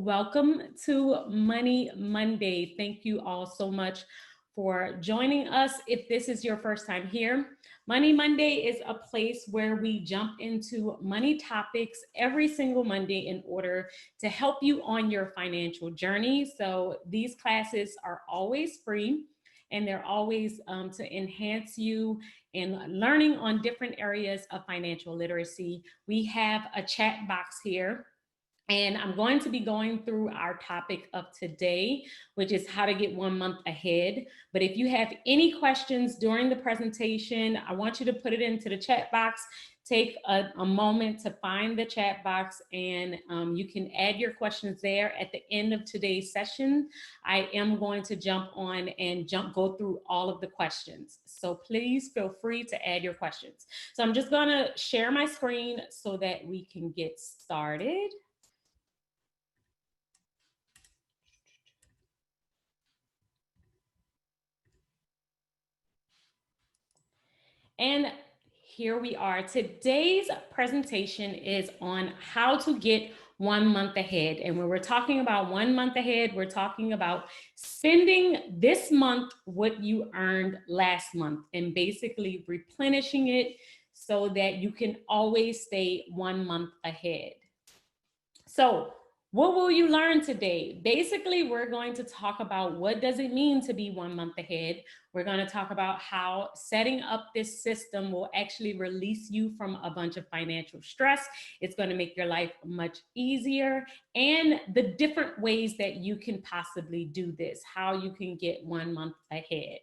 welcome to Money Monday. Thank you all so much for joining us. If this is your first time here, Money Monday is a place where we jump into money topics every single Monday in order to help you on your financial journey. So these classes are always free and they're always to enhance you in learning on different areas of financial literacy. We have a chat box here and I'm going to be going through our topic of today, which is how to get 1 month ahead. But if you have any questions during the presentation, I want you to put it into the chat box. Take a moment to find the chat box and you can add your questions there. At the end of today's session, I am going to jump on and go through all of the questions. So please feel free to add your questions. So I'm just gonna share my screen so that we can get started. And here we are. Today's presentation is on how to get 1 month ahead. And when we're talking about 1 month ahead, we're talking about spending this month what you earned last month and basically replenishing it so that you can always stay 1 month ahead. So what will you learn today? Basically, we're going to talk about what does it mean to be 1 month ahead. We're going to talk about how setting up this system will actually release you from a bunch of financial stress. It's going to make your life much easier and the different ways that you can possibly do this, how you can get 1 month ahead.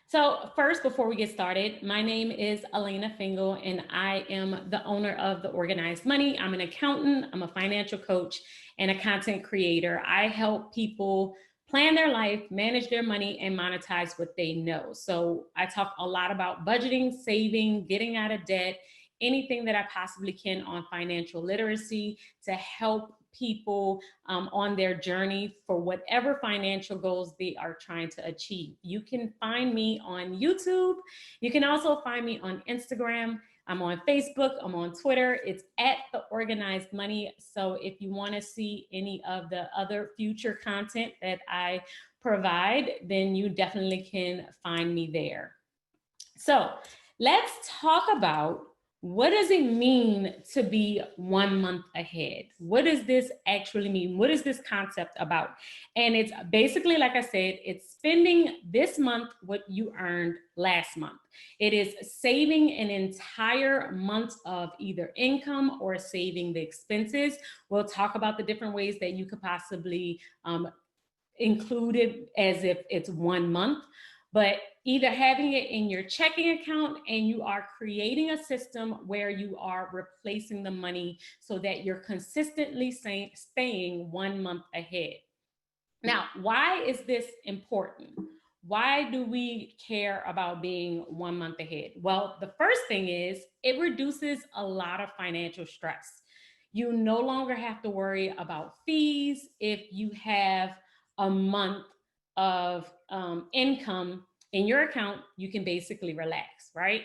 So first, before we get started, my name is Alaina and I am the owner of The Organized Money. I'm an accountant, I'm a financial coach, and a content creator. I help people plan their life, manage their money, and monetize what they know. So I talk a lot about budgeting, saving, getting out of debt, anything that I possibly can on financial literacy to help people on their journey for whatever financial goals they are trying to achieve. You can find me on YouTube. You can also find me on Instagram. I'm on Facebook. I'm on Twitter. It's at The Organized Money. So if you want to see any of the other future content that I provide, then you definitely can find me there. So let's talk about what does it mean to be 1 month ahead? What does this actually mean? What is this concept about? And it's basically, like I said, it's spending this month what you earned last month. It is saving an entire month of either income or saving the expenses. We'll talk about the different ways that you could possibly include it as if it's 1 month. But either having it in your checking account and you are creating a system where you are replacing the money so that you're consistently staying 1 month ahead. Now, why is this important? Why do we care about being 1 month ahead? Well, the first thing is it reduces a lot of financial stress. You no longer have to worry about fees if you have a month of income in your account, you can basically relax, right?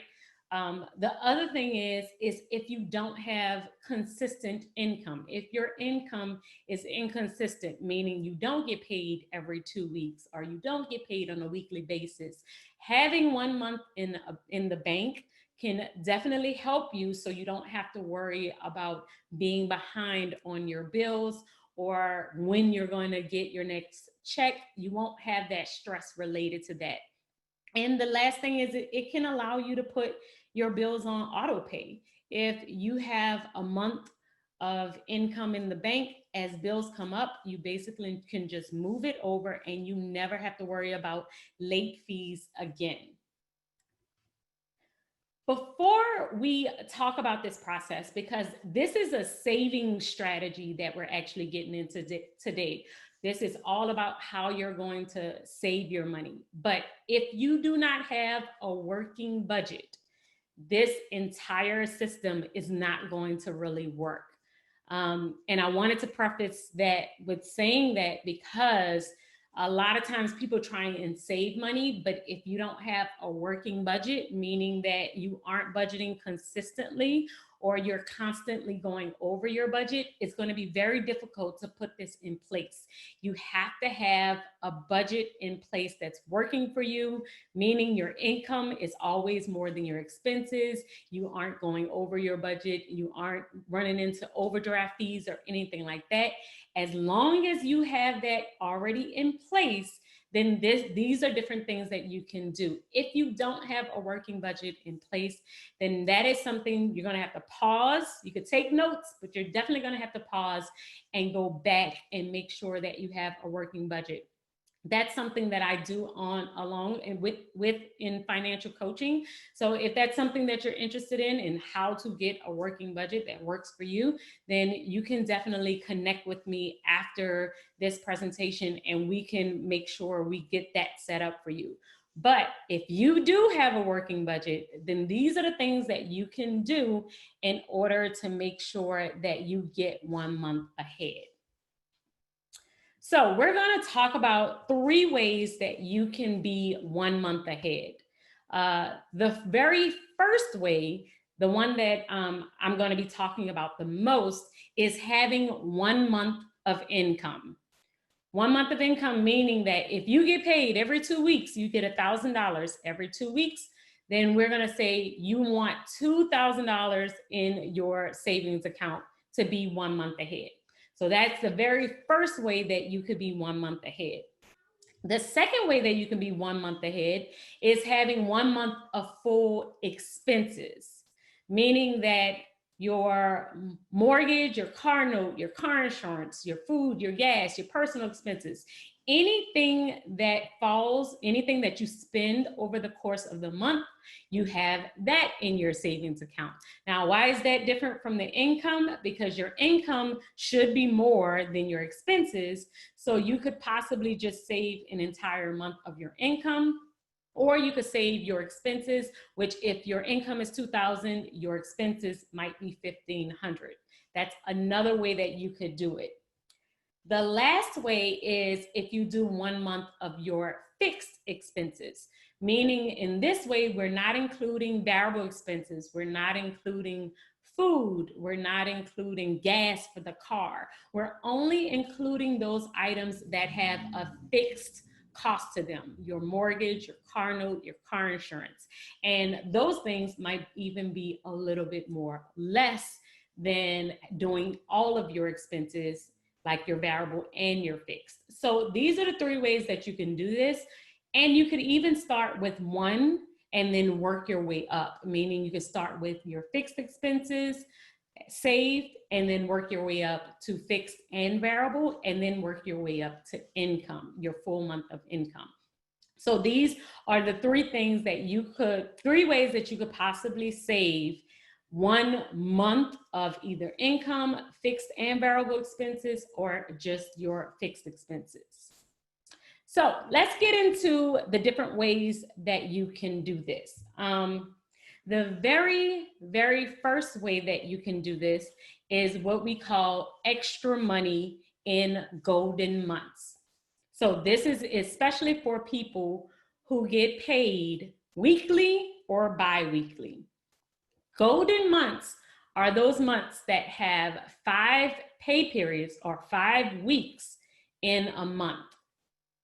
The other thing is if you don't have consistent income, if your income is inconsistent, meaning you don't get paid every 2 weeks or you don't get paid on a weekly basis, having 1 month in the bank can definitely help you so you don't have to worry about being behind on your bills or when you're going to get your next check. You won't have that stress related to that. And the last thing is it can allow you to put your bills on auto pay. If you have a month of income in the bank, as bills come up, you basically can just move it over and you never have to worry about late fees again. Before we talk about this process, because this is a saving strategy that we're actually getting into today. This is all about how you're going to save your money. But if you do not have a working budget, this entire system is not going to really work. And I wanted to preface that with saying that because a lot of times people try and save money, but if you don't have a working budget, meaning that you aren't budgeting consistently or you're constantly going over your budget, it's going to be very difficult to put this in place. You have to have a budget in place that's working for you, meaning your income is always more than your expenses. You aren't going over your budget. You aren't running into overdraft fees or anything like that. As long as you have that already in place, then these are different things that you can do. If you don't have a working budget in place, then that is something you're going to have to pause. You could take notes, but you're definitely going to have to pause and go back and make sure that you have a working budget. That's something that I do along and with in financial coaching. So if that's something that you're interested in how to get a working budget that works for you, then you can definitely connect with me after this presentation and we can make sure we get that set up for you. But if you do have a working budget, then these are the things that you can do in order to make sure that you get 1 month ahead. So we're going to talk about 3 ways that you can be 1 month ahead. The very first way, the one that I'm going to be talking about the most, is having 1 month of income. 1 month of income, meaning that if you get paid every 2 weeks, you get $1,000 every 2 weeks, then we're going to say you want $2,000 in your savings account to be 1 month ahead. So that's the very first way that you could be 1 month ahead. The second way that you can be 1 month ahead is having 1 month of full expenses, meaning that your mortgage, your car note, your car insurance, your food, your gas, your personal expenses, anything that falls, anything that you spend over the course of the month, you have that in your savings account. Now, why is that different from the income? Because your income should be more than your expenses. So you could possibly just save an entire month of your income, or you could save your expenses, which if your income is $2,000, your expenses might be $1,500. That's another way that you could do it. The last way is if you do 1 month of your fixed expenses, meaning in this way, we're not including variable expenses. We're not including food. We're not including gas for the car. We're only including those items that have a fixed cost to them: your mortgage, your car note, your car insurance. And those things might even be a little bit more less than doing all of your expenses, like your variable and your fixed. So these are the 3 ways that you can do this. And you could even start with one and then work your way up, meaning you could start with your fixed expenses, saved, and then work your way up to fixed and variable, and then work your way up to income, your full month of income. So these are the 3 things that you could, 3 ways that you could possibly save 1 month of either income, fixed and variable expenses, or just your fixed expenses. So let's get into the different ways that you can do this. The very, very first way that you can do this is what we call extra money in golden months. So this is especially for people who get paid weekly or bi-weekly. Golden months are those months that have 5 pay periods or 5 weeks in a month.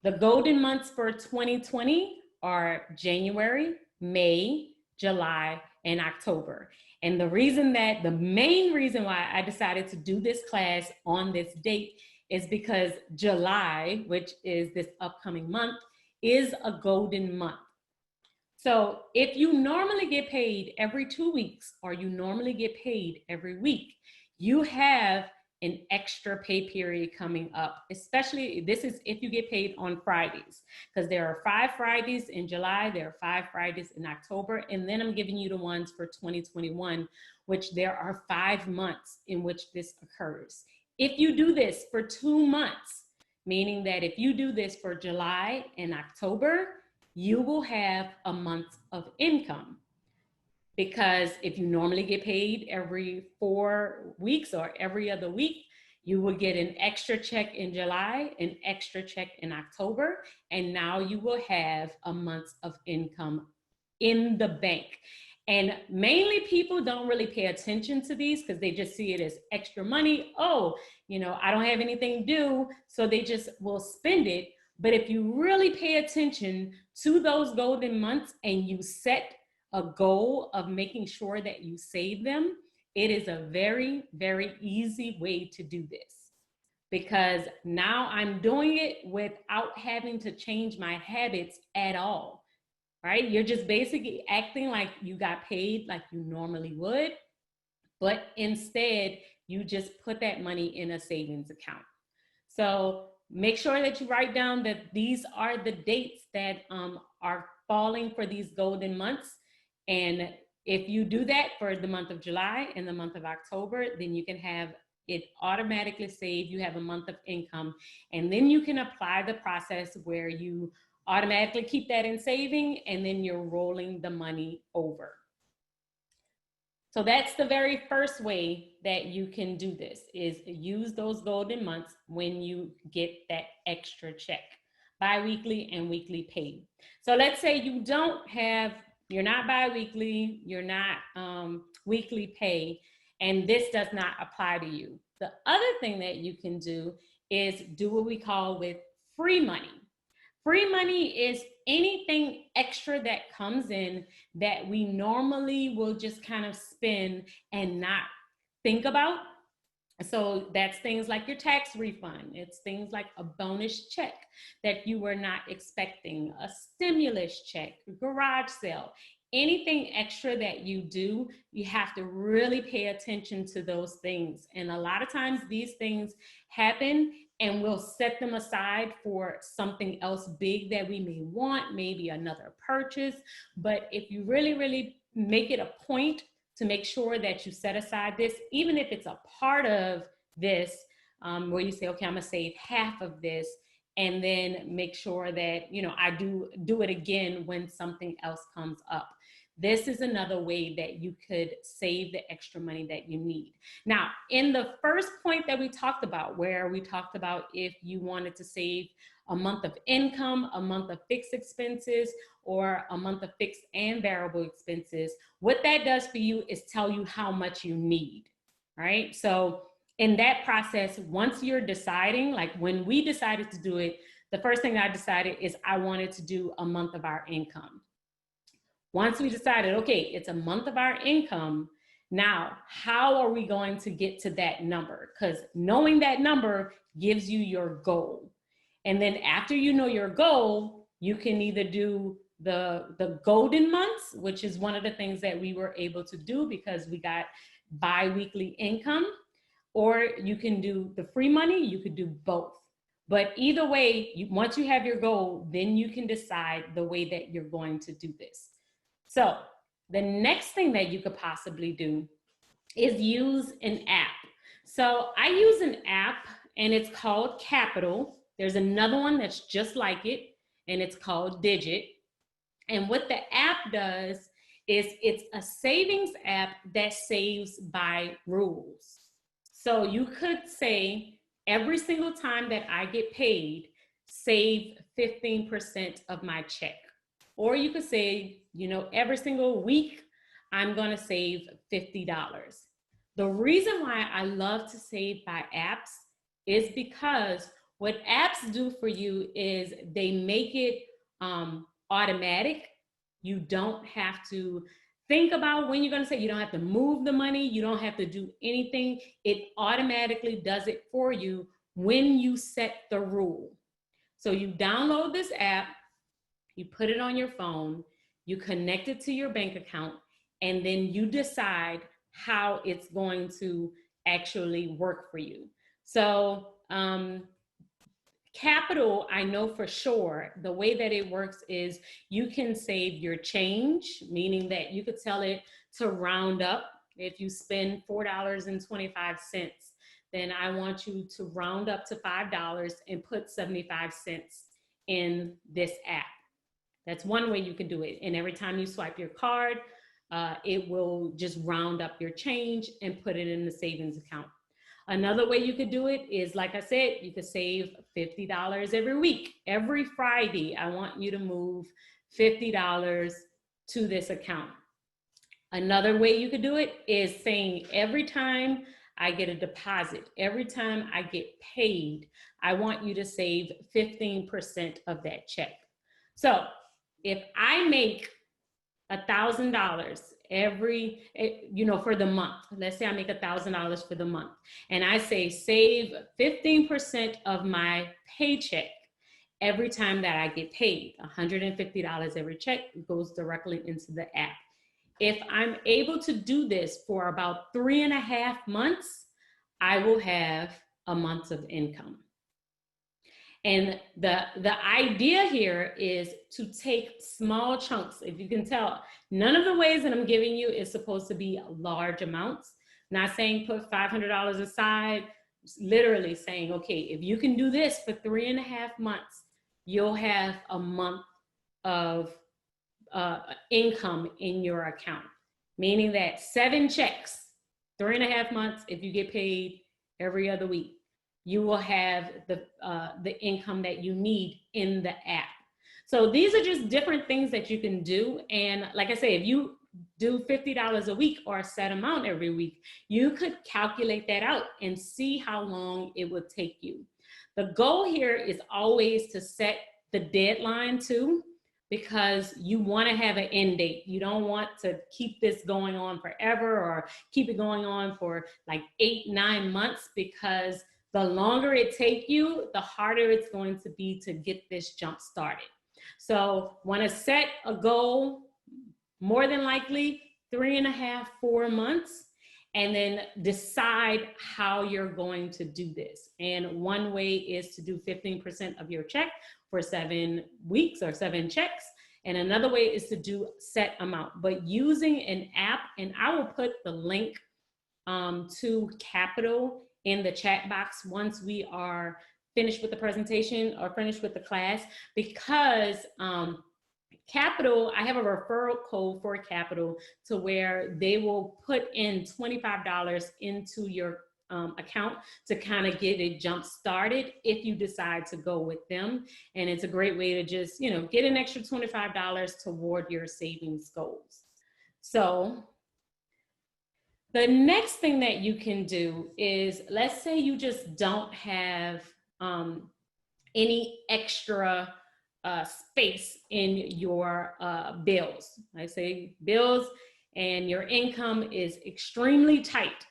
The golden months for 2020 are January, May, July, and October. And the main reason why I decided to do this class on this date is because July, which is this upcoming month, is a golden month. So if you normally get paid every 2 weeks, or you normally get paid every week, you have an extra pay period coming up. Especially, this is if you get paid on Fridays, because there are 5 Fridays in July, there are 5 Fridays in October, and then I'm giving you the ones for 2021, which there are 5 months in which this occurs. If you do this for 2 months, meaning that if you do this for July and October, you will have a month of income. Because if you normally get paid every 4 weeks or every other week, you will get an extra check in July, an extra check in October, and now you will have a month of income in the bank. And mainly people don't really pay attention to these because they just see it as extra money. Oh, I don't have anything due, so they just will spend it. But if you really pay attention to those golden months and you set a goal of making sure that you save them, it is a very, very easy way to do this. Because now I'm doing it without having to change my habits at all. Right? You're just basically acting like you got paid like you normally would, but instead you just put that money in a savings account. So make sure that you write down that these are the dates that are falling for these golden months. And if you do that for the month of July and the month of October, then you can have it automatically saved. You have a month of income, and then you can apply the process where you automatically keep that in saving, and then you're rolling the money over. So that's the very first way that you can do this, is use those golden months when you get that extra check, bi-weekly and weekly pay. So let's say you're not bi-weekly, you're not weekly pay, and this does not apply to you. The other thing that you can do is do what we call with free money. Free money is anything extra that comes in that we normally will just kind of spend and not think about. So that's things like your tax refund. It's things like a bonus check that you were not expecting, a stimulus check, a garage sale. Anything extra that you do, you have to really pay attention to those things. And a lot of times these things happen and we'll set them aside for something else big that we may want, maybe another purchase. But if you really, really make it a point to make sure that you set aside this, even if it's a part of this, where you say, okay, I'm gonna save half of this, and then make sure that, I do it again when something else comes up. This is another way that you could save the extra money that you need. Now, in the first point that we talked about, where we talked about if you wanted to save a month of income, a month of fixed expenses, or a month of fixed and variable expenses, what that does for you is tell you how much you need, right? So in that process, once you're deciding, like when we decided to do it, the first thing I decided is I wanted to do a month of our income. Once we decided, okay, it's a month of our income, now how are we going to get to that number? Because knowing that number gives you your goal. And then after you know your goal, you can either do the golden months, which is one of the things that we were able to do because we got bi-weekly income, or you can do the free money, you could do both. But either way, once you have your goal, then you can decide the way that you're going to do this. So the next thing that you could possibly do is use an app. So I use an app and it's called Capital. There's another one that's just like it and it's called Digit. And what the app does is it's a savings app that saves by rules. So you could say every single time that I get paid, save 15% of my check. Or you could say, every single week, I'm going to save $50. The reason why I love to save by apps is because what apps do for you is they make it automatic. You don't have to think about when you're going to save. You don't have to move the money. You don't have to do anything. It automatically does it for you when you set the rule. So you download this app, you put it on your phone, you connect it to your bank account, and then you decide how it's going to actually work for you. So Capital, I know for sure, the way that it works is you can save your change, meaning that you could tell it to round up. If you spend $4.25, then I want you to round up to $5 and put 75 cents in this app. That's one way you can do it. And every time you swipe your card, it will just round up your change and put it in the savings account. Another way you could do it is, like I said, you could save $50 every week. Every Friday, I want you to move $50 to this account. Another way you could do it is saying every time I get a deposit, every time I get paid, I want you to save 15% of that check. So if I make $1,000 every, for the month, let's say I make $1,000 for the month, and I say save 15% of my paycheck every time that I get paid, $150 every check goes directly into the app. If I'm able to do this for about 3.5 months, I will have a month of income. And the idea here is to take small chunks. If you can tell, none of the ways that I'm giving you is supposed to be large amounts. Not saying put $500 aside, literally saying, okay, if you can do this for 3.5 months, you'll have a month of income in your account. Meaning that 7 checks, 3.5 months, if you get paid every other week, you will have the income that you need in the app. So these are just different things that you can do. And like I say, if you do $50 a week or a set amount every week, you could calculate that out and see how long it would take you. The goal here is always to set the deadline too, because you want to have an end date. You don't want to keep this going on forever or keep it going on for like 8-9 months, because the longer it takes you, the harder it's going to be to get this jump started. So want to set a goal, more than likely 3.5-4 months, and then decide how you're going to do this. And one way is to do 15% of your check for 7 weeks or 7 checks. And another way is to do set amount, but using an app, and I will put the link to Capital in the chat box once we are finished with the presentation or finished with the class, because Capital, I have a referral code for Capital to where they will put in $25 into your account to kind of get it jump started if you decide to go with them. And it's a great way to just, get an extra $25 toward your savings goals. So the next thing that you can do is, let's say you just don't have any extra space in your bills. I say bills and your income is extremely tight.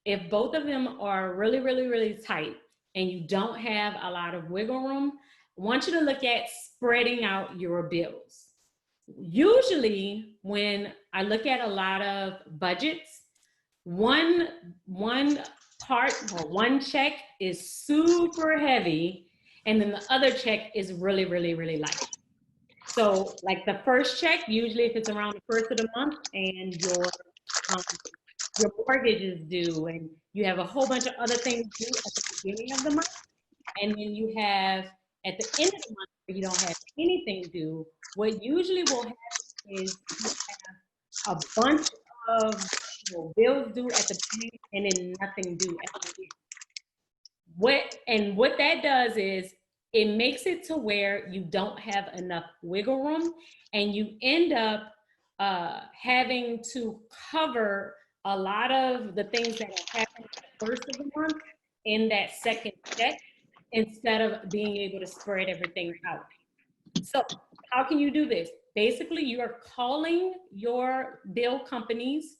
If both of them are really, really, really tight and you don't have a lot of wiggle room, I want you to look at spreading out your bills. Usually when I look at a lot of budgets, one part or one check is super heavy, and then the other check is really, really, really light. So like the first check, usually if it's around the first of the month and your mortgage is due and you have a whole bunch of other things due at the beginning of the month, and then you have at the end of the month where you don't have anything due, what usually will happen is you have a bunch of bills due at the beginning and then nothing due at the end. What that does is it makes it to where you don't have enough wiggle room, and you end up having to cover a lot of the things that have happened at the first of the month in that second check, instead of being able to spread everything out. So how can you do this? Basically, you are calling your bill companies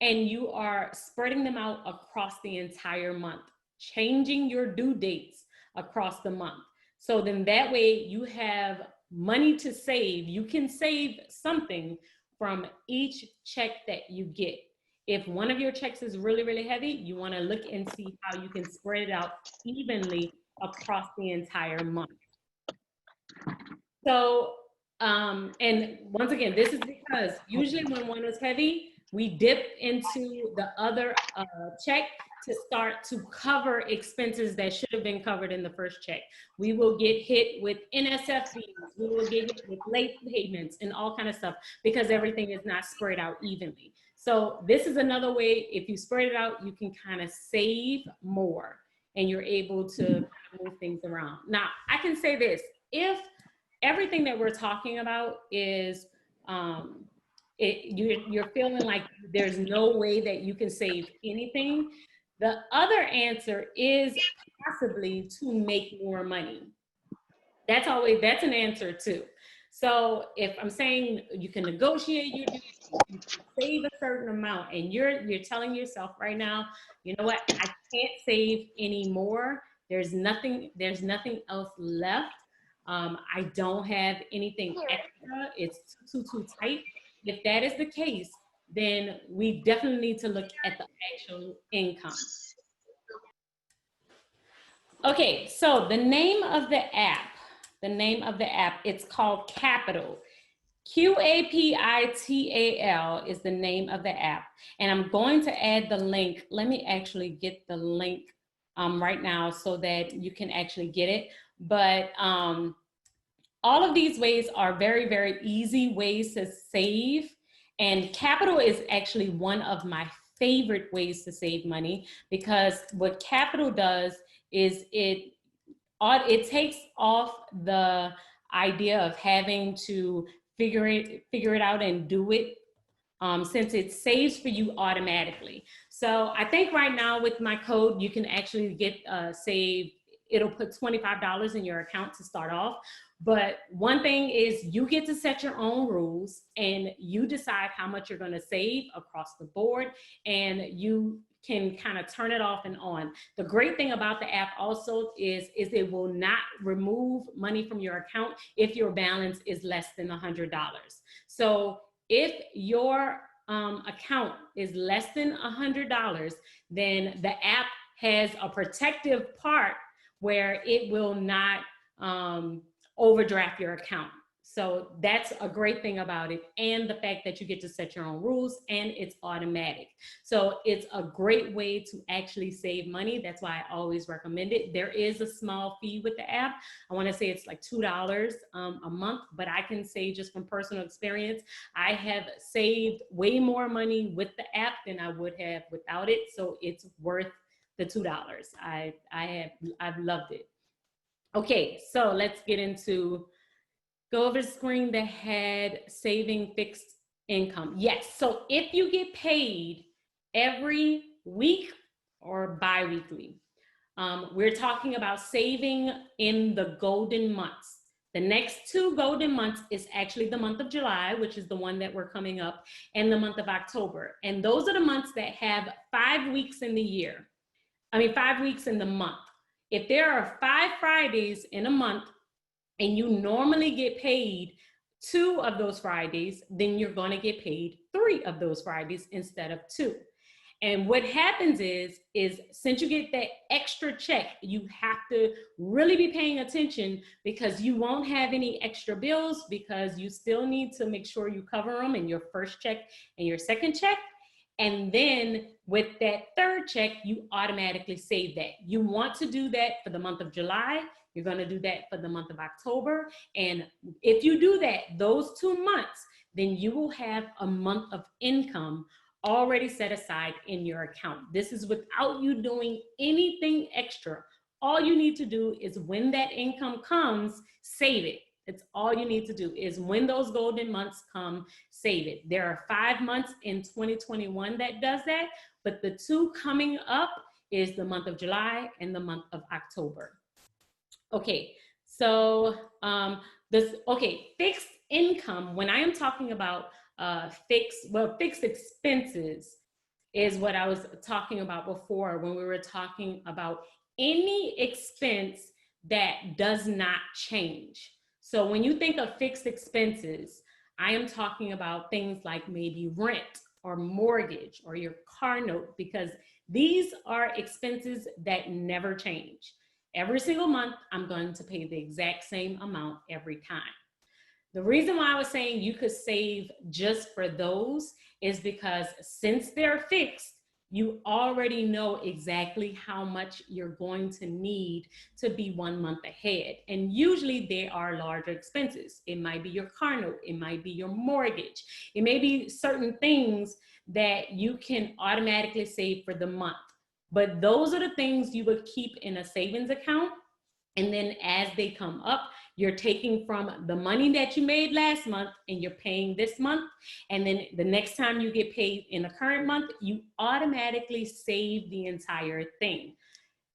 and you are spreading them out across the entire month, changing your due dates across the month. So then that way you have money to save. You can save something from each check that you get. If one of your checks is really, really heavy, you want to look and see how you can spread it out evenly across the entire month. So, and once again, this is because usually when one is heavy, we dip into the other check to start to cover expenses that should have been covered in the first check. We will get hit with NSF fees, we will get hit with late payments and all kind of stuff because everything is not spread out evenly. So this is another way, if you spread it out, you can kind of save more and you're able to move things around. Now, I can say this, if everything that we're talking about is you're feeling like there's no way that you can save anything, the other answer is possibly to make more money. That's an answer too. So if I'm saying you can negotiate your dues, you can save a certain amount, and you're telling yourself right now, you know what, I can't save anymore. There's nothing else left. I don't have anything extra. It's too tight. If that is the case, then we definitely need to look at the actual income. Okay, so the name of the app, it's called Capital. Qapital is the name of the app. And I'm going to add the link. Let me actually get the link right now so that you can actually get it. But all of these ways are very, very easy ways to save. And Capital is actually one of my favorite ways to save money, because what Capital does is it takes off the idea of having to figure it out and do it, since it saves for you automatically. So I think right now with my code, you can actually get save. It'll put $25 in your account to start off. But one thing is, you get to set your own rules and you decide how much you're going to save across the board, and you can kind of turn it off and on. The great thing about the app also is it will not remove money from your account if your balance is less than $100. So if your account is less than $100, then the app has a protective part where it will not overdraft your account. So that's a great thing about it, and the fact that you get to set your own rules and it's automatic. So it's a great way to actually save money. That's why I always recommend it. There is a small fee with the app. I want to say it's like $2 a month, but I can say, just from personal experience, I have saved way more money with the app than I would have without it. So it's worth the $2. I've loved it. Okay, so let's get into, go over the screen that had saving fixed income. Yes, so if you get paid every week or bi-weekly, we're talking about saving in the golden months. The next 2 golden months is actually the month of July, which is the one that we're coming up, and the month of October. And those are the months that have 5 weeks in the year. 5 weeks in the month. If there are 5 Fridays in a month, and you normally get paid 2 of those Fridays, then you're going to get paid 3 of those Fridays instead of 2. And what happens is since you get that extra check, you have to really be paying attention, because you won't have any extra bills, because you still need to make sure you cover them in your first check and your second check. And then with that third check, you automatically save that. You want to do that for the month of July. You're going to do that for the month of October. And if you do that, those 2 months, then you will have a month of income already set aside in your account. This is without you doing anything extra. All you need to do is, when that income comes, save it. It's all you need to do, is when those golden months come, save it. There are 5 months in 2021 that does that, but the 2 coming up is the month of July and the month of October. Okay, so fixed income, when I am talking about fixed expenses is what I was talking about before, when we were talking about any expense that does not change. So when you think of fixed expenses, I am talking about things like maybe rent or mortgage or your car note, because these are expenses that never change. Every single month, I'm going to pay the exact same amount every time. The reason why I was saying you could save just for those is because since they're fixed, you already know exactly how much you're going to need to be 1 month ahead. And usually they are larger expenses. It might be your car note, it might be your mortgage, it may be certain things that you can automatically save for the month. But those are the things you would keep in a savings account. And then as they come up, you're taking from the money that you made last month and you're paying this month. And then the next time you get paid in the current month, you automatically save the entire thing.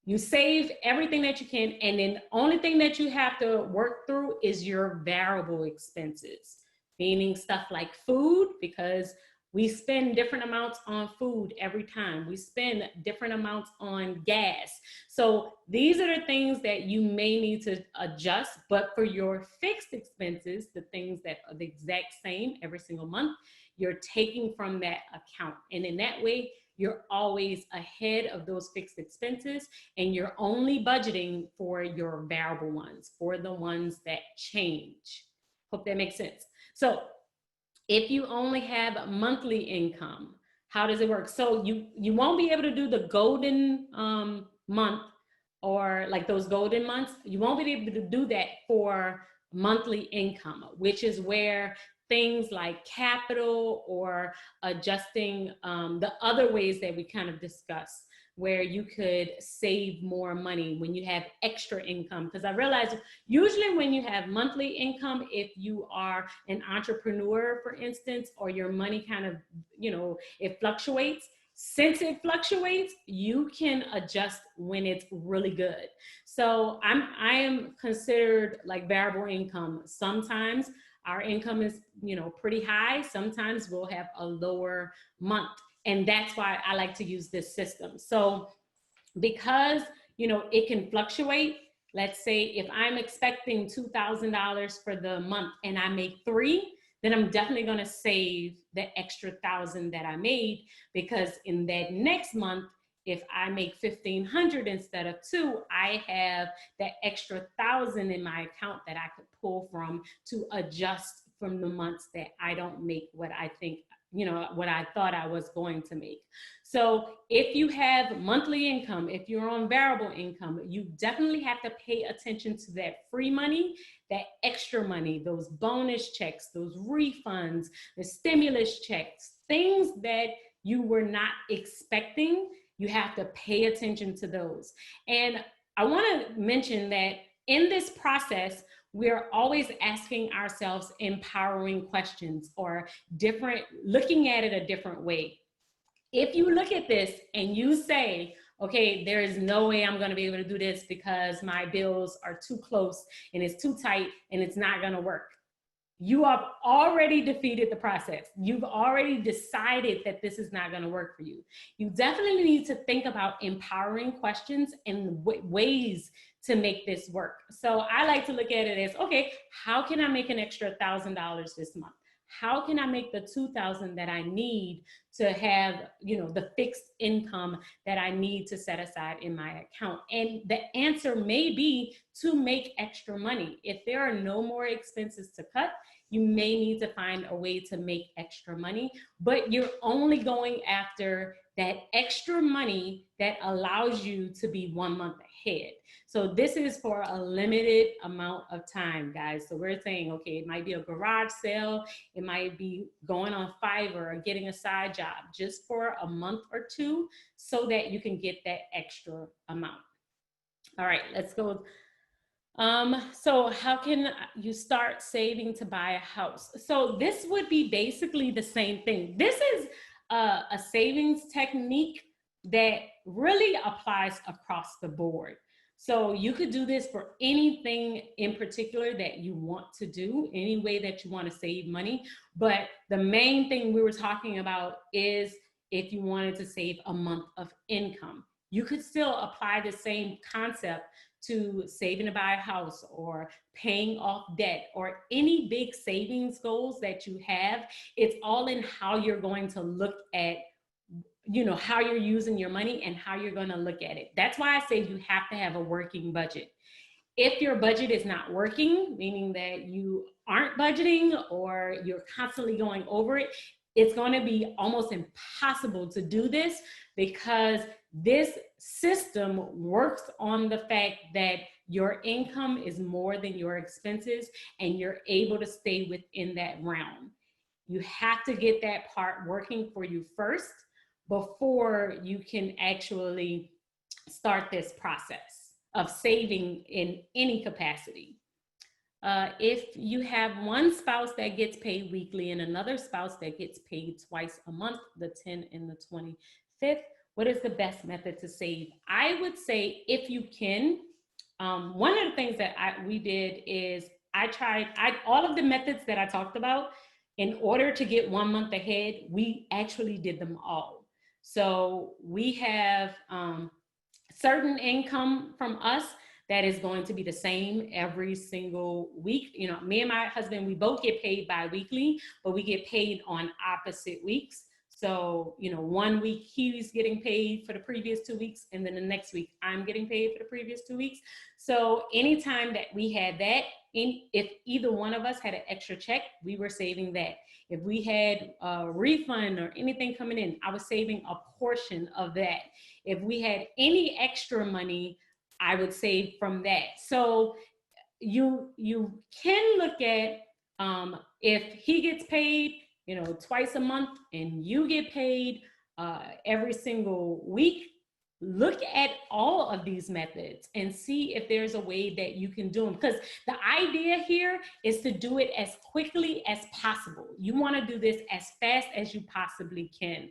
You save everything that you can, and then the only thing that you have to work through is your variable expenses, meaning stuff like food, because we spend different amounts on food every time. We spend different amounts on gas. So these are the things that you may need to adjust, but for your fixed expenses, the things that are the exact same every single month, you're taking from that account. And in that way, you're always ahead of those fixed expenses, and you're only budgeting for your variable ones, for the ones that change. Hope that makes sense. So if you only have monthly income, how does it work? So you won't be able to do the golden month, or like those golden months. You won't be able to do that for monthly income, which is where things like capital or adjusting the other ways that we kind of discussed, where you could save more money when you have extra income. Because I realize usually when you have monthly income, if you are an entrepreneur, for instance, or your money kind of, it fluctuates. Since it fluctuates, you can adjust when it's really good. So I am considered like variable income. Sometimes our income is, pretty high. Sometimes we'll have a lower month. And that's why I like to use this system. So because, it can fluctuate, let's say if I'm expecting $2,000 for the month and I make three, then I'm definitely going to save the extra 1,000 that I made, because in that next month, if I make 1,500 instead of two, I have that extra 1,000 in my account that I could pull from to adjust from the months that I don't make what I think, what I thought I was going to make. So if you have monthly income, if you're on variable income, you definitely have to pay attention to that free money, that extra money, those bonus checks, those refunds, the stimulus checks, things that you were not expecting. You have to pay attention to those. And I want to mention that in this process, we're always asking ourselves empowering questions, or looking at it a different way. If you look at this and you say, okay, there is no way I'm going to be able to do this because my bills are too close and it's too tight and it's not going to work, you have already defeated the process. You've already decided that this is not going to work for you. You definitely need to think about empowering questions and ways to make this work. So I like to look at it as, okay, how can I make an extra $1,000 this month? How can I make the 2,000 that I need to have, the fixed income that I need to set aside in my account? And the answer may be to make extra money. If there are no more expenses to cut, you may need to find a way to make extra money, but you're only going after that extra money that allows you to be 1 month ahead. So this is for a limited amount of time, guys. So we're saying, okay, it might be a garage sale, it might be going on Fiverr or getting a side job just for a month or two so that you can get that extra amount. All right, let's go. So how can you start saving to buy a house? So this would be basically the same thing. This is a savings technique that really applies across the board. So you could do this for anything in particular that you want to do, any way that you want to save money. But the main thing we were talking about is if you wanted to save a month of income. You could still apply the same concept to saving to buy a house or paying off debt or any big savings goals that you have. It's all in how you're going to look at, how you're using your money and how you're going to look at it. That's why I say you have to have a working budget. If your budget is not working, meaning that you aren't budgeting or you're constantly going over it, it's going to be almost impossible to do this, because this system works on the fact that your income is more than your expenses and you're able to stay within that realm. You have to get that part working for you first before you can actually start this process. of saving in any capacity. If you have one spouse that gets paid weekly and another spouse that gets paid twice a month, the 10th and the 25th, what is the best method to save? I would say if you can, one of the things that we did is I tried all of the methods that I talked about. In order to get 1 month ahead, we actually did them all. So we have certain income from us that is going to be the same every single week. You know, me and my husband, we both get paid bi-weekly, but we get paid on opposite weeks. So, you know, 1 week he's getting paid for the previous 2 weeks, and then the next week I'm getting paid for the previous 2 weeks. So anytime that we had that, if either one of us had an extra check, we were saving that. If we had a refund or anything coming in, I was saving a portion of that. If we had any extra money, I would save from that. So you can look at if he gets paid, you know, twice a month and you get paid every single week, look at all of these methods and see if there's a way that you can do them. Because the idea here is to do it as quickly as possible. You want to do this as fast as you possibly can.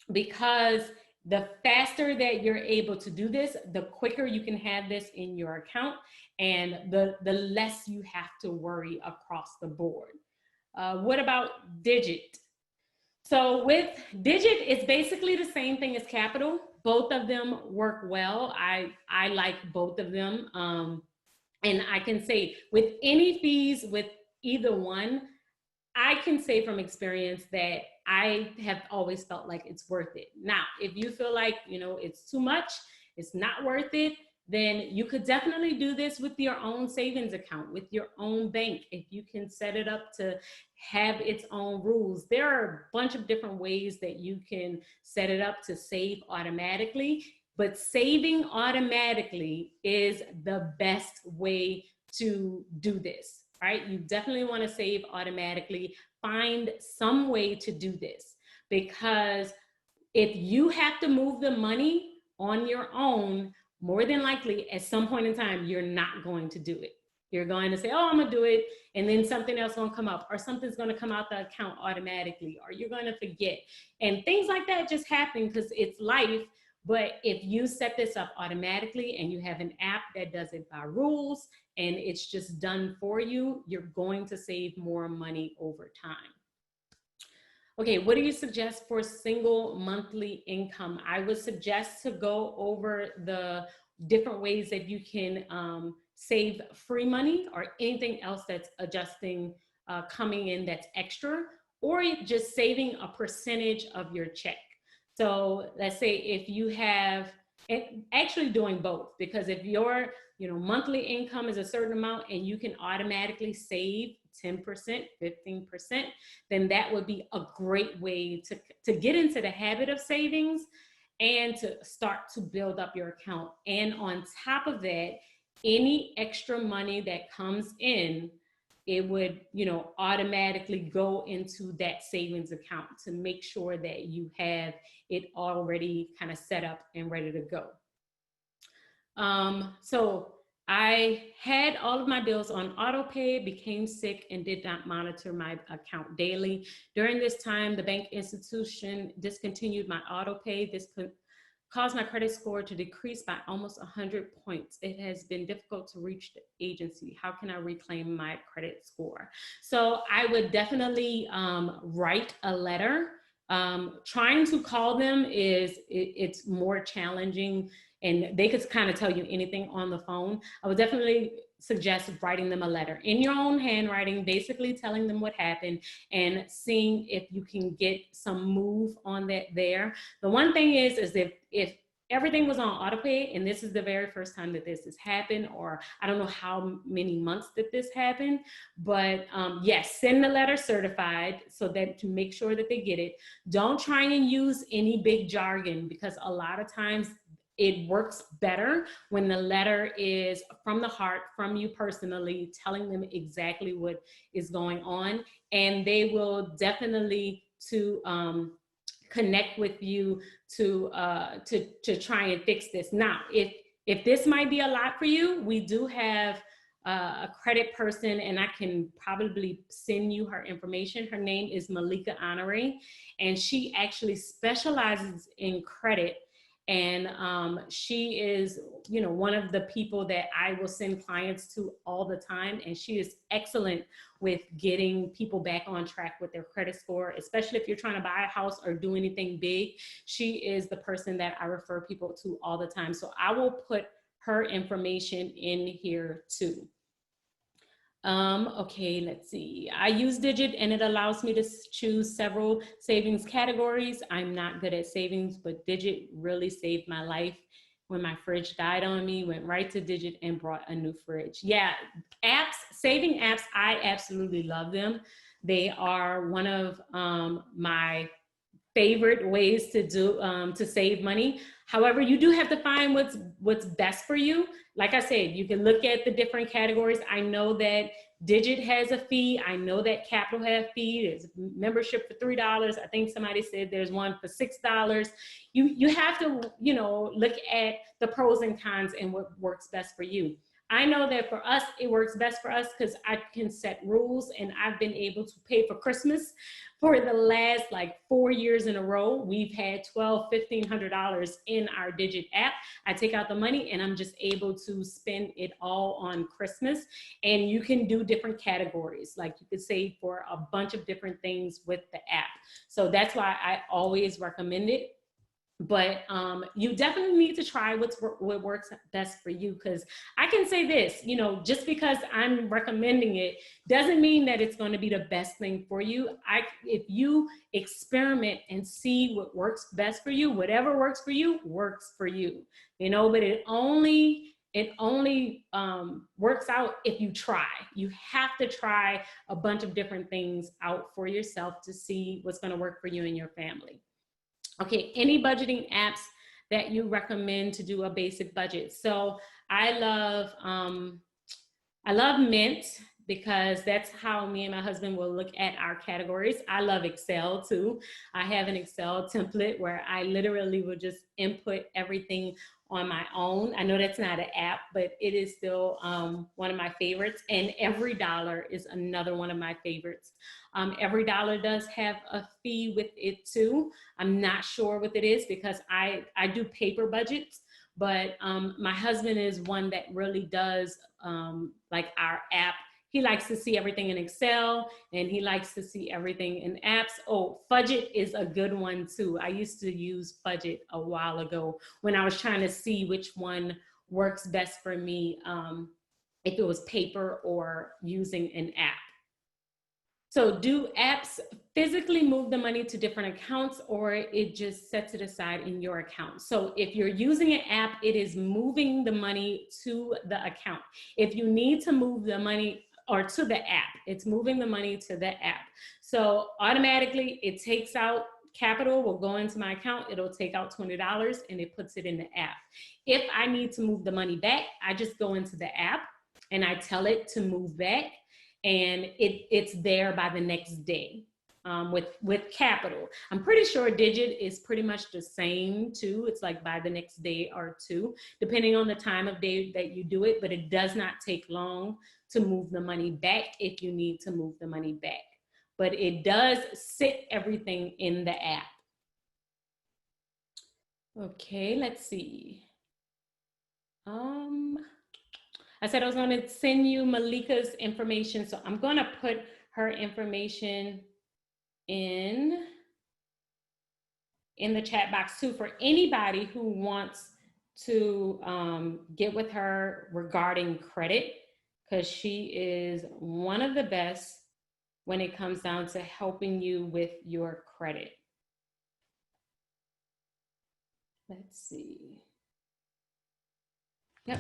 Because the faster that you're able to do this, the quicker you can have this in your account, and the less you have to worry across the board. What about Digit? So with Digit, it's basically the same thing as Capital. Both of them work well. I like both of them. And I can say with any fees with either one, I can say from experience that I have always felt like it's worth it. Now, if you feel like, you know, it's too much, it's not worth it, then you could definitely do this with your own savings account, with your own bank. If you can set it up to have its own rules, there are a bunch of different ways that you can set it up to save automatically. But saving automatically is the best way to do this, right? You definitely want to save automatically. Find some way to do this, because if you have to move the money on your own, more than likely at some point in time, you're not going to do it. You're going to say, oh, I'm gonna do it, and then something else gonna come up, or something's gonna come out the account automatically, or you're gonna forget. And things like that just happen because it's life. But if you set this up automatically and you have an app that does it by rules and it's just done for you, you're going to save more money over time. Okay, what do you suggest for single monthly income? I would suggest to go over the different ways that you can save free money or anything else that's adjusting, coming in that's extra, or just saving a percentage of your check. So let's say if you have, actually doing both, because if your monthly income is a certain amount and you can automatically save 10%, 15%, then that would be a great way to get into the habit of savings and to start to build up your account. And on top of that, any extra money that comes in, it would, automatically go into that savings account to make sure that you have it already kind of set up and ready to go. So I had all of my bills on auto pay, became sick, and did not monitor my account daily. During this time, the bank institution discontinued my auto pay. This caused my credit score to decrease by almost 100 points. It has been difficult to reach the agency. How can I reclaim my credit score? So I would definitely write a letter. Trying to call them it's more challenging, and they could kind of tell you anything on the phone. I would definitely suggest writing them a letter in your own handwriting, basically telling them what happened and seeing if you can get some move on that there. The one thing is if everything was on auto pay and this is the very first time that this has happened, or I don't know how many months that this happened, but yes, send the letter certified so that to make sure that they get it. Don't try and use any big jargon, because a lot of times it works better when the letter is from the heart, from you personally, telling them exactly what is going on, and they will definitely connect with you to try and fix this. Now, if if this might be a lot for you, we do have a credit person, and I can probably send you her information. Her name is Malika Honoré, and she actually specializes in credit. And she is, you know, one of the people that I will send clients to all the time. And she is excellent with getting people back on track with their credit score, especially if you're trying to buy a house or do anything big. She is the person that I refer people to all the time. So I will put her information in here too. Okay, let's see. I use Digit and it allows me to choose several savings categories. I'm not good at savings, but Digit really saved my life. When my fridge died on me, went right to Digit and brought a new fridge. Yeah, apps, saving apps, I absolutely love them. They are one of my favorite ways to do to save money. However, you do have to find what's best for you. Like I said, you can look at the different categories. I know that Digit has a fee. I know that Capital has a fee. There's membership for $3. I think somebody said there's one for $6. You have to, you know, look at the pros and cons and what works best for you. I know that for us, it works best for us because I can set rules, and I've been able to pay for Christmas for the last like 4 years in a row. We've had $1,500 in our Digit app. I take out the money and I'm just able to spend it all on Christmas. And you can do different categories. Like you could save for a bunch of different things with the app. So that's why I always recommend it. But you definitely need to try what works best for you, because I can say this, you know, just because I'm recommending it doesn't mean that it's going to be the best thing for you. If you experiment and see what works best for you, whatever works for you, you know, but it only works out if you try. You have to try a bunch of different things out for yourself to see what's going to work for you and your family. Okay, any budgeting apps that you recommend to do a basic budget? So I love Mint, because that's how me and my husband will look at our categories. I love Excel too. I have an Excel template where I literally will just input everything on my own. I know that's not an app, but it is still one of my favorites. And Every Dollar is another one of my favorites. Every Dollar does have a fee with it too. I'm not sure what it is because I do paper budgets, but my husband is one that really does like our app. He likes to see everything in Excel, and he likes to see everything in apps. Oh, Fudget is a good one too. I used to use Fudget a while ago when I was trying to see which one works best for me, if it was paper or using an app. So do apps physically move the money to different accounts, or it just sets it aside in your account? So if you're using an app, it is moving the money to the account. If you need to move the money or to the app, it's moving the money to the app. So automatically it takes out Capital, will go into my account, it'll take out $20 and it puts it in the app. If I need to move the money back, I just go into the app and I tell it to move back, and it's there by the next day. With Capital, I'm pretty sure Digit is pretty much the same too. It's like by the next day or two, depending on the time of day that you do it, but it does not take long to move the money back if you need to move the money back. But it does sit everything in the app. Okay, let's see. I said I was going to send you Malika's information, so I'm going to put her information in the chat box too for anybody who wants to get with her regarding credit, because she is one of the best when it comes down to helping you with your credit. Let's see. Yep.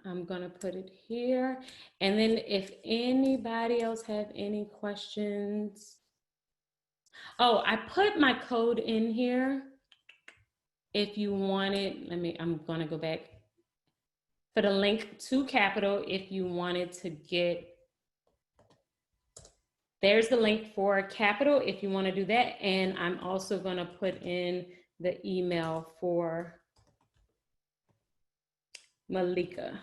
I'm gonna put it here. And then if anybody else have any questions. Oh, I put my code in here. If you want it, I'm gonna go back. For the link to Capital, if you wanted to get, there's the link for Capital if you wanna do that. And I'm also gonna put in the email for Malika.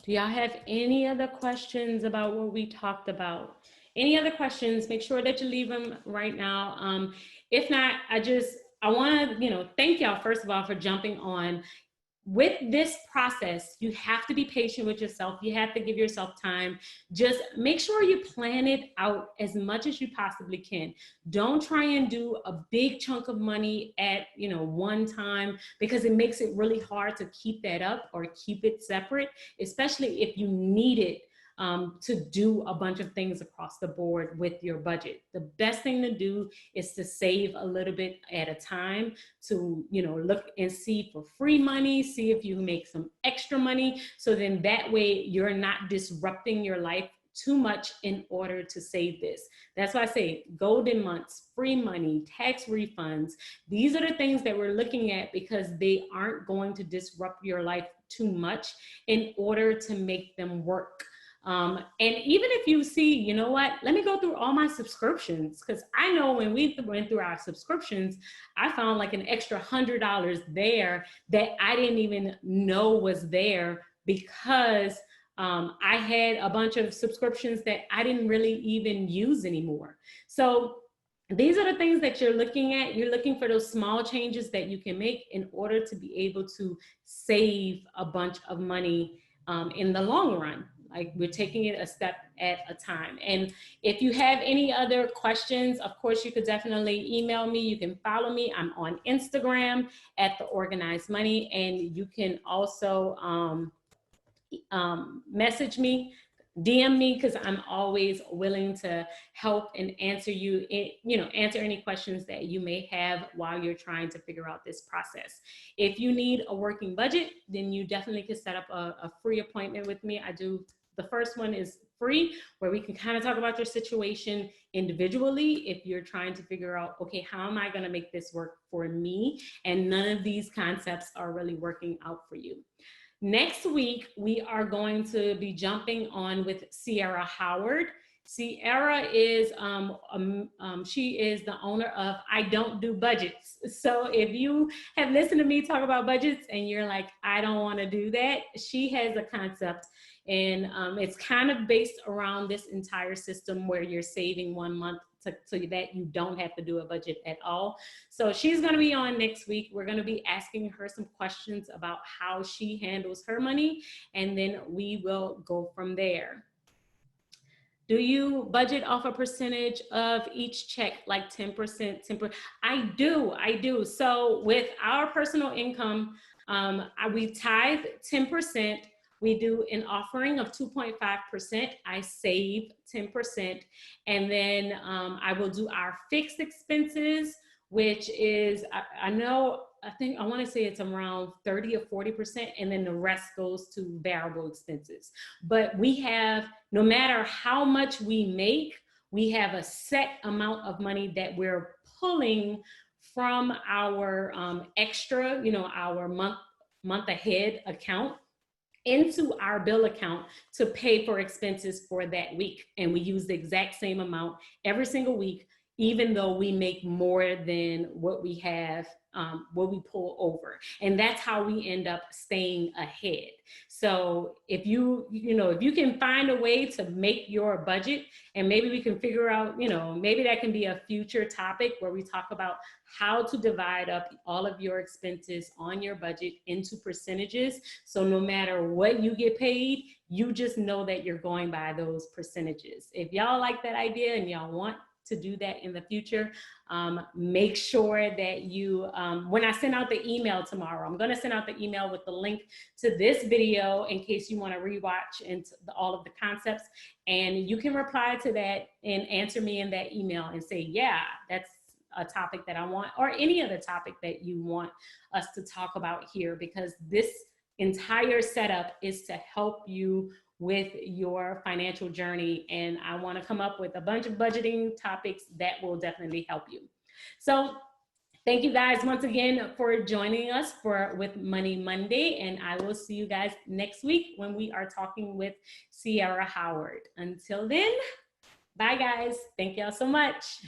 Do y'all have any other questions about what we talked about? Any other questions? Make sure that you leave them right now. If not, I want to, thank y'all first of all for jumping on. With this process, you have to be patient with yourself. You have to give yourself time. Just make sure you plan it out as much as you possibly can. Don't try and do a big chunk of money at one time, because it makes it really hard to keep that up or keep it separate, especially if you need it to do a bunch of things across the board with your budget. The best thing to do is to save a little bit at a time, to look and see for free money, see if you make some extra money, so then that way you're not disrupting your life too much in order to save this. That's why I say golden months, free money, tax refunds. These are the things that we're looking at, because they aren't going to disrupt your life too much in order to make them work. And even if you see, you know what, let me go through all my subscriptions, because I know when we went through our subscriptions, I found like an extra $100 there that I didn't even know was there, because I had a bunch of subscriptions that I didn't really even use anymore. So these are the things that you're looking at. You're looking for those small changes that you can make in order to be able to save a bunch of money in the long run. Like, we're taking it a step at a time. And if you have any other questions, of course, you could definitely email me. You can follow me. I'm on Instagram at The Organized Money. And you can also message me, DM me, because I'm always willing to help and answer answer any questions that you may have while you're trying to figure out this process. If you need a working budget, then you definitely can set up a free appointment with me. The first one is free, where we can kind of talk about your situation individually. If you're trying to figure out, okay, how am I going to make this work for me? And none of these concepts are really working out for you. Next week, we are going to be jumping on with Sierra Howard. Sierra is, she is the owner of I Don't Do Budgets. So if you have listened to me talk about budgets and you're like, I don't want to do that, she has a concept, and it's kind of based around this entire system where you're saving 1 month so that you don't have to do a budget at all. So she's going to be on next week. We're going to be asking her some questions about how she handles her money, and then we will go from there. Do you budget off a percentage of each check, like 10%, 10%? I do. So with our personal income, we tithe 10%. We do an offering of 2.5%. I save 10%. And then I will do our fixed expenses, which is, I want to say it's around 30 or 40%. And then the rest goes to variable expenses. But we have, no matter how much we make, we have a set amount of money that we're pulling from our extra, our month ahead account, into our bill account to pay for expenses for that week. And we use the exact same amount every single week, even though we make more than what we have, what we pull over. And that's how we end up staying ahead. So if if you can find a way to make your budget, and maybe we can figure out, maybe that can be a future topic where we talk about how to divide up all of your expenses on your budget into percentages. So no matter what you get paid, you just know that you're going by those percentages. If y'all like that idea and y'all want to do that in the future, make sure that you, when I send out the email tomorrow, I'm going to send out the email with the link to this video in case you want to rewatch all of the concepts, and you can reply to that and answer me in that email and say, yeah, that's a topic that I want, or any other topic that you want us to talk about here, because this entire setup is to help you with your financial journey. And I want to come up with a bunch of budgeting topics that will definitely help you. So thank you guys once again for joining us with Money Monday. And I will see you guys next week when we are talking with Sierra Howard. Until then, bye guys. Thank y'all so much.